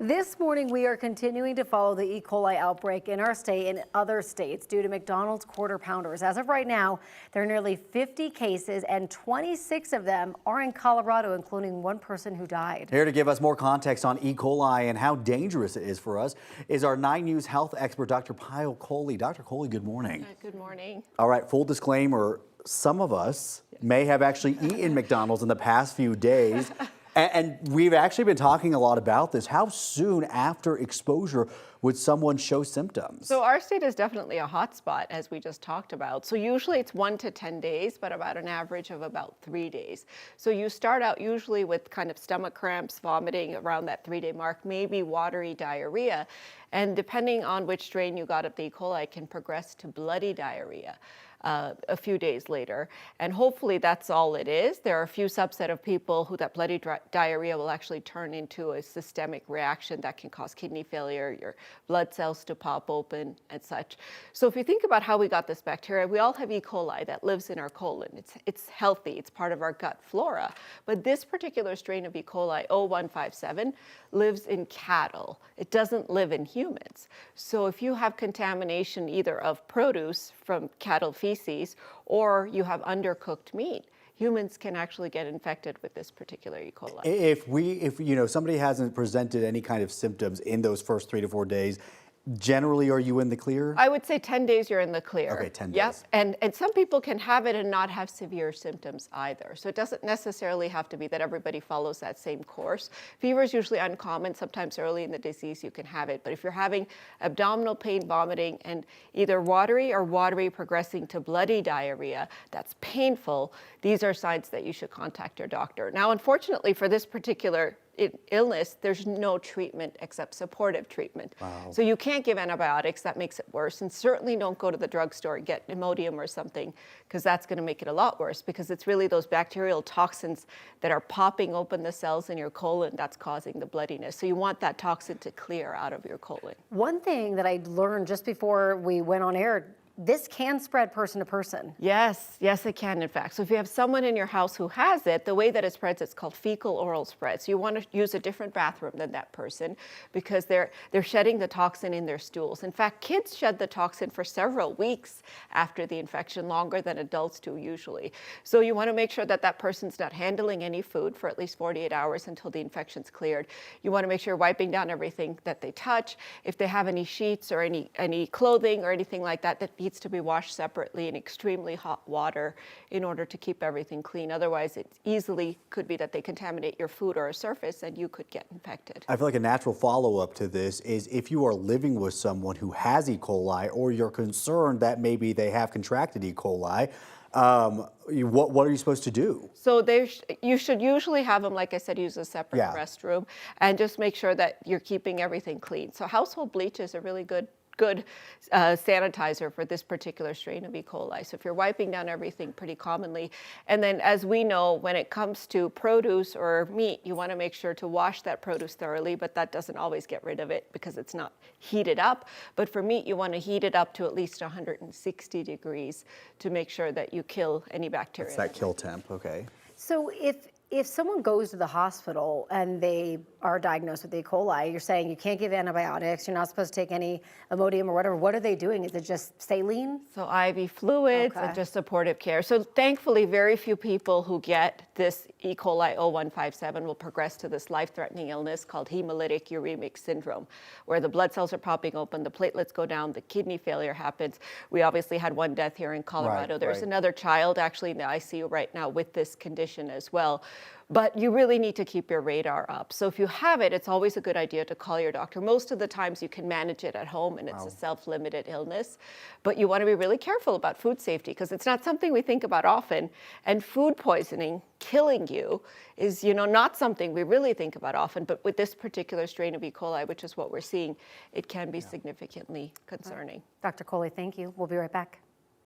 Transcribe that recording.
This morning, we are continuing to follow the E. coli outbreak in our state and other states due to McDonald's quarter pounders. As of right now, there are nearly 50 cases and 26 of them are in Colorado, including one person who died. Here to give us more context on E. coli and how dangerous it is for us is our 9 News health expert, Dr. Payal Kohli. Dr. Kohli, good morning. Good morning. All right, full disclaimer, some of us may have actually eaten McDonald's in the past few days. And we've actually been talking a lot about this. How soon after exposure would someone show symptoms? So our state is definitely a hot spot, as we just talked about. So usually it's 1 to 10 days, but about an average of about 3 days. So you start out usually with kind of stomach cramps, vomiting around that 3-day mark, maybe watery diarrhea. And depending on which strain you got of the E. coli, it can progress to bloody diarrhea a few days later. And hopefully that's all it is. There are a few subset of people who that bloody diarrhea will actually turn into a systemic reaction that can cause kidney failure, your blood cells to pop open and such. So if you think about how we got this bacteria, we all have E. coli that lives in our colon. It's healthy, it's part of our gut flora. But this particular strain of E. coli, 0157, lives in cattle. It doesn't live in humans. So if you have contamination either of produce from cattle feces or you have undercooked meat, humans can actually get infected with this particular E. coli. If somebody hasn't presented any kind of symptoms in those first 3 to 4 days, generally, are you in the clear? I would say 10 days you're in the clear. Okay, 10 days. Yep. And some people can have it and not have severe symptoms either. So it doesn't necessarily have to be that everybody follows that same course. Fever is usually uncommon. Sometimes early in the disease you can have it. But if you're having abdominal pain, vomiting, and either watery progressing to bloody diarrhea, that's painful, these are signs that you should contact your doctor. Now, unfortunately for this particular illness, there's no treatment except supportive treatment. Wow. So you can't give antibiotics, that makes it worse. And certainly don't go to the drugstore and get Imodium or something, because that's going to make it a lot worse, because it's really those bacterial toxins that are popping open the cells in your colon that's causing the bloodiness. So you want that toxin to clear out of your colon. One thing that I learned just before we went on air, this can spread person to person. Yes, it can in fact. So if you have someone in your house who has it, the way that it spreads, it's called fecal oral spread. So you want to use a different bathroom than that person because they're shedding the toxin in their stools. In fact, kids shed the toxin for several weeks after the infection, longer than adults do usually. So you want to make sure that that person's not handling any food for at least 48 hours until the infection's cleared. You want to make sure you're wiping down everything that they touch. If they have any sheets or any clothing or anything like that, that needs to be washed separately in extremely hot water in order to keep everything clean. Otherwise, it easily could be that they contaminate your food or a surface and you could get infected. I feel like a natural follow-up to this is if you are living with someone who has E. coli or you're concerned that maybe they have contracted E. coli, what are you supposed to do? So you should usually have them, like I said, use a separate restroom and just make sure that you're keeping everything clean. So household bleach is a really good sanitizer for this particular strain of E. coli. So if you're wiping down everything pretty commonly, and then as we know, when it comes to produce or meat, you want to make sure to wash that produce thoroughly, but that doesn't always get rid of it because it's not heated up. But for meat, you want to heat it up to at least 160 degrees to make sure that you kill any bacteria. That's that kill temp, okay. So if someone goes to the hospital and they are diagnosed with E. coli, you're saying you can't give antibiotics, you're not supposed to take any Imodium or whatever. What are they doing? Is it just saline? So IV fluids and just supportive care. So thankfully, very few people who get this E. coli 0157 will progress to this life-threatening illness called hemolytic uremic syndrome, where the blood cells are popping open, the platelets go down, the kidney failure happens. We obviously had one death here in Colorado. There's another child actually in the ICU right now with this condition as well. But you really need to keep your radar up. So if you have it, it's always a good idea to call your doctor. Most of the times you can manage it at home and it's a self-limited illness. But you want to be really careful about food safety because it's not something we think about often. And food poisoning, killing you, is not something we really think about often. But with this particular strain of E. coli, which is what we're seeing, it can be significantly concerning. Dr. Kohli, thank you. We'll be right back.